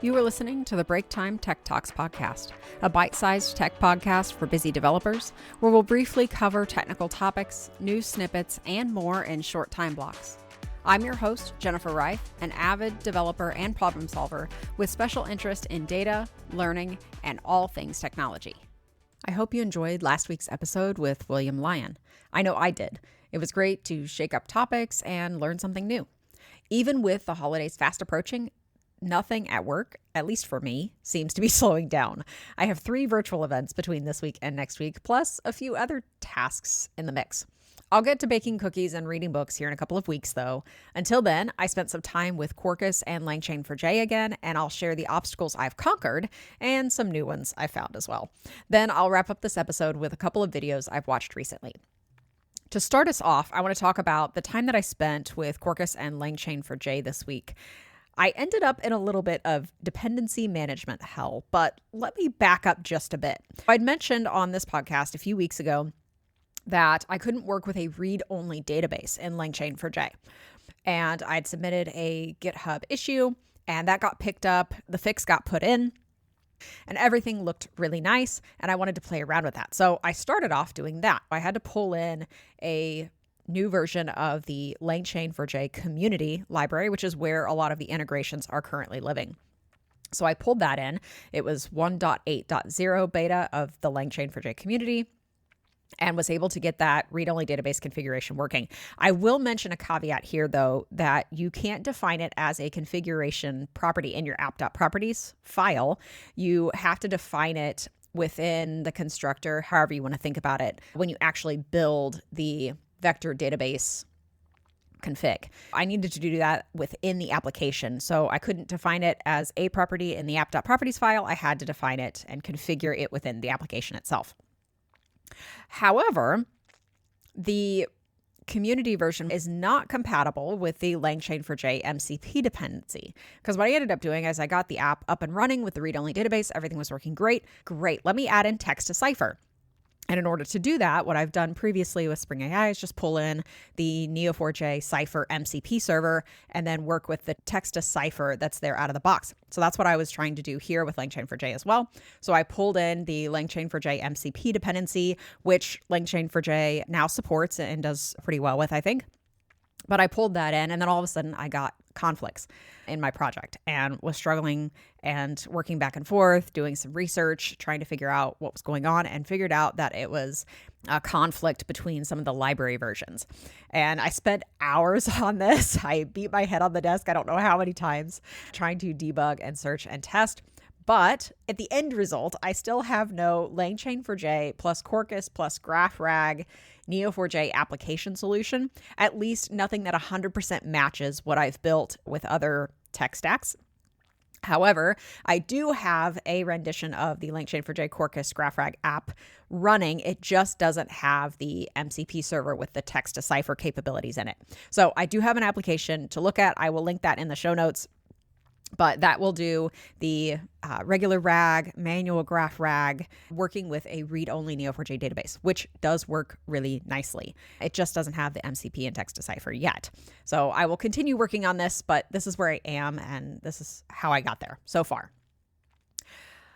You are listening to the Break Time Tech Talks podcast, a bite-sized tech podcast for busy developers, where we'll briefly cover technical topics, news snippets, and more in short time blocks. I'm your host, Jennifer Reif, an avid developer and problem solver with special interest in data, learning, and all things technology. I hope you enjoyed last week's episode with William Lyon. I know I did. It was great to shake up topics and learn something new. Even with the holidays fast approaching, nothing at work, at least for me, seems to be slowing down. I have 3 virtual events between this week and next week, plus a few other tasks in the mix. I'll get to baking cookies and reading books here in a couple of weeks, though. Until then, I spent some time with Quarkus and Langchain4j again, and I'll share the obstacles I've conquered and some new ones I found as well. Then I'll wrap up this episode with a couple of videos I've watched recently. To start us off, I want to talk about the time that I spent with Quarkus and Langchain4j this week. I ended up in a little bit of dependency management hell, but let me back up just a bit. I'd mentioned on this podcast a few weeks ago that I couldn't work with a read-only database in Langchain4j. And I'd submitted a GitHub issue, and that got picked up, the fix got put in, and everything looked really nice, and I wanted to play around with that. So I started off doing that. I had to pull in a new version of the Langchain4j community library, which is where a lot of the integrations are currently living. So I pulled that in. It was 1.8.0 beta of the Langchain4j community and was able to get that read-only database configuration working. I will mention a caveat here, though, that you can't define it as a configuration property in your app.properties file. You have to define it within the constructor, however you want to think about it, when you actually build the vector database config. I needed to do that within the application. So I couldn't define it as a property in the app.properties file. I had to define it and configure it within the application itself. However, the community version is not compatible with the Langchain4j MCP dependency. Because what I ended up doing is I got the app up and running with the read-only database. Everything was working great. Great. Let me add in text-to-Cypher. And in order to do that, what I've done previously with Spring AI is just pull in the Neo4j Cypher MCP server and then work with the text-to-Cypher that's there out of the box. So that's what I was trying to do here with Langchain4j as well. So I pulled in the Langchain4j MCP dependency, which Langchain4j now supports and does pretty well with, I think. But I pulled that in, and then all of a sudden I got conflicts in my project and was struggling and working back and forth, doing some research, trying to figure out what was going on, and figured out that it was a conflict between some of the library versions. And I spent hours on this. I beat my head on the desk, I don't know how many times, trying to debug and search and test. But at the end result, I still have no Langchain4j plus Quarkus plus GraphRag Neo4j application solution, at least nothing that 100% matches what I've built with other tech stacks. However, I do have a rendition of the Langchain4j Quarkus GraphRag app running. It just doesn't have the MCP server with the text-to-Cypher capabilities in it. So I do have an application to look at. I will link that in the show notes. But that will do the regular RAG, manual GraphRag, working with a read-only Neo4j database, which does work really nicely. It just doesn't have the MCP and text-to-Cypher yet. So I will continue working on this, but this is where I am, and this is how I got there so far.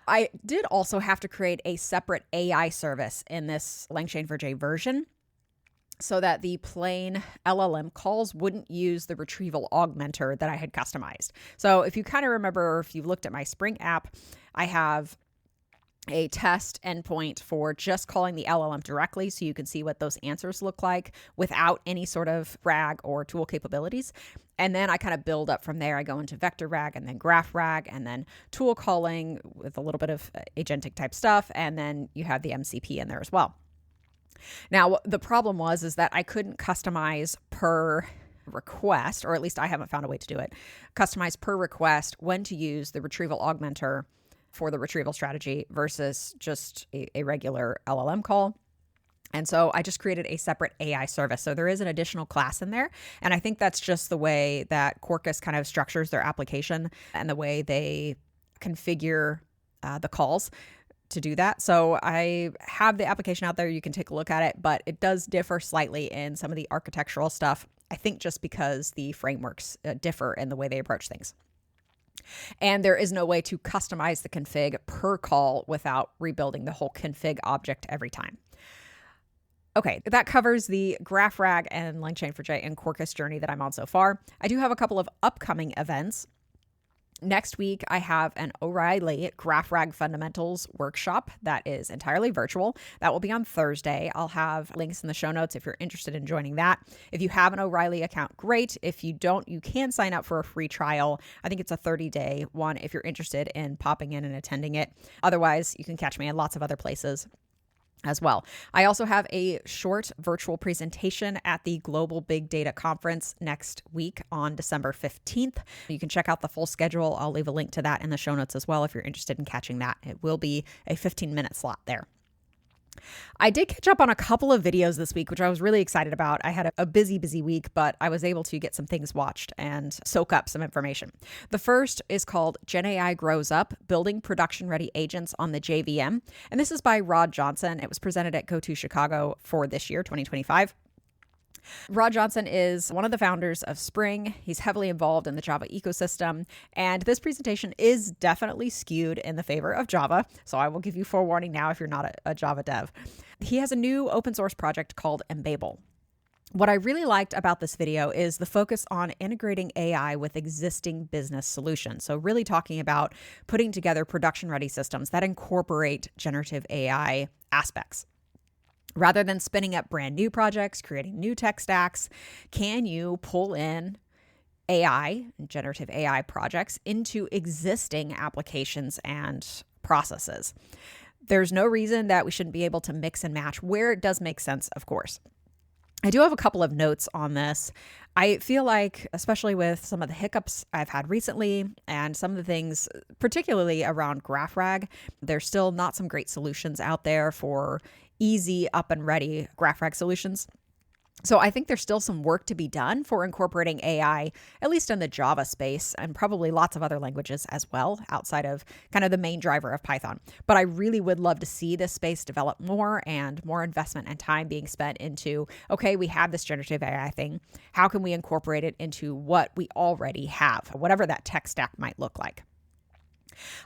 I did also have to create a separate AI service in this Langchain4j version, so that the plain LLM calls wouldn't use the retrieval augmenter that I had customized. So if you kind of remember, or if you've looked at my Spring app, I have a test endpoint for just calling the LLM directly so you can see what those answers look like without any sort of RAG or tool capabilities. And then I kind of build up from there. I go into vector RAG and then graph RAG and then tool calling with a little bit of agentic type stuff. And then you have the MCP in there as well. Now, the problem is that I couldn't customize per request, or at least I haven't found a way to do it, customize per request when to use the retrieval augmenter for the retrieval strategy versus just a regular LLM call. And so I just created a separate AI service. So there is an additional class in there. And I think that's just the way that Quarkus kind of structures their application and the way they configure the calls to do that. So I have the application out there. You can take a look at it, but it does differ slightly in some of the architectural stuff. I think just because the frameworks differ in the way they approach things. And there is no way to customize the config per call without rebuilding the whole config object every time. Okay, that covers the GraphRag and Langchain4j and Quarkus journey that I'm on so far. I do have a couple of upcoming events. Next week, I have an O'Reilly GraphRag Fundamentals workshop that is entirely virtual. That will be on Thursday. I'll have links in the show notes if you're interested in joining that. If you have an O'Reilly account, great. If you don't, you can sign up for a free trial. I think it's a 30-day one if you're interested in popping in and attending it. Otherwise, you can catch me in lots of other places as well. I also have a short virtual presentation at the Global Big Data Conference next week on December 15th. You can check out the full schedule. I'll leave a link to that in the show notes as well if you're interested in catching that. It will be a 15-minute slot there. I did catch up on a couple of videos this week, which I was really excited about. I had a busy week, but I was able to get some things watched and soak up some information. The first is called GenAI Grows Up, Building Production-Ready Agents on the JVM. And this is by Rod Johnson. It was presented at GoTo Chicago for this year, 2025. Rod Johnson is one of the founders of Spring. He's heavily involved in the Java ecosystem, and this presentation is definitely skewed in the favor of Java. So I will give you forewarning now if you're not a Java dev. He has a new open source project called Embabel. What I really liked about this video is the focus on integrating AI with existing business solutions. So really talking about putting together production-ready systems that incorporate generative AI aspects. Rather than spinning up brand new projects, creating new tech stacks, can you pull in AI, generative AI projects into existing applications and processes? There's no reason that we shouldn't be able to mix and match where it does make sense, of course. I do have a couple of notes on this. I feel like, especially with some of the hiccups I've had recently and some of the things, particularly around GraphRag, there's still not some great solutions out there for easy up and ready GraphRag solutions. So I think there's still some work to be done for incorporating AI, at least in the Java space, and probably lots of other languages as well, outside of kind of the main driver of Python. But I really would love to see this space develop more and more investment and time being spent into, okay, we have this generative AI thing. How can we incorporate it into what we already have, whatever that tech stack might look like?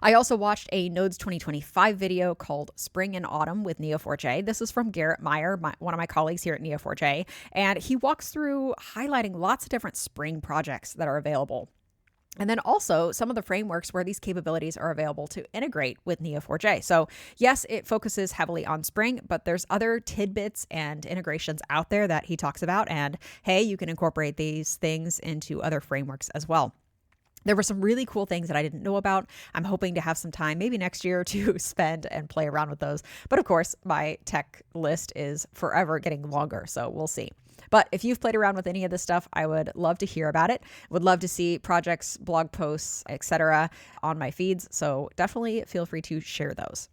I also watched a Nodes 2025 video called Spring and Autumn with Neo4j. This is from Garrett Meyer, one of my colleagues here at Neo4j, and he walks through highlighting lots of different Spring projects that are available. And then also some of the frameworks where these capabilities are available to integrate with Neo4j. So yes, it focuses heavily on Spring, but there's other tidbits and integrations out there that he talks about. And hey, you can incorporate these things into other frameworks as well. There were some really cool things that I didn't know about. I'm hoping to have some time, maybe next year, to spend and play around with those. But of course, my tech list is forever getting longer, so we'll see. But if you've played around with any of this stuff, I would love to hear about it. Would love to see projects, blog posts, etc. on my feeds. So definitely feel free to share those.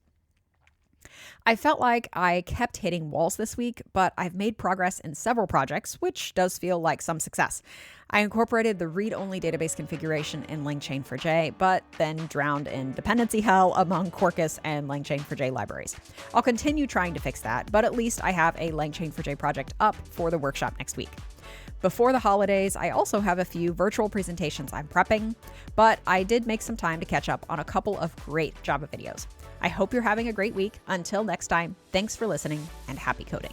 I felt like I kept hitting walls this week, but I've made progress in several projects, which does feel like some success. I incorporated the read-only database configuration in Langchain4j, but then drowned in dependency hell among Quarkus and Langchain4j libraries. I'll continue trying to fix that, but at least I have a Langchain4j project up for the workshop next week. Before the holidays, I also have a few virtual presentations I'm prepping, but I did make some time to catch up on a couple of great Java videos. I hope you're having a great week. Until next time, thanks for listening and happy coding.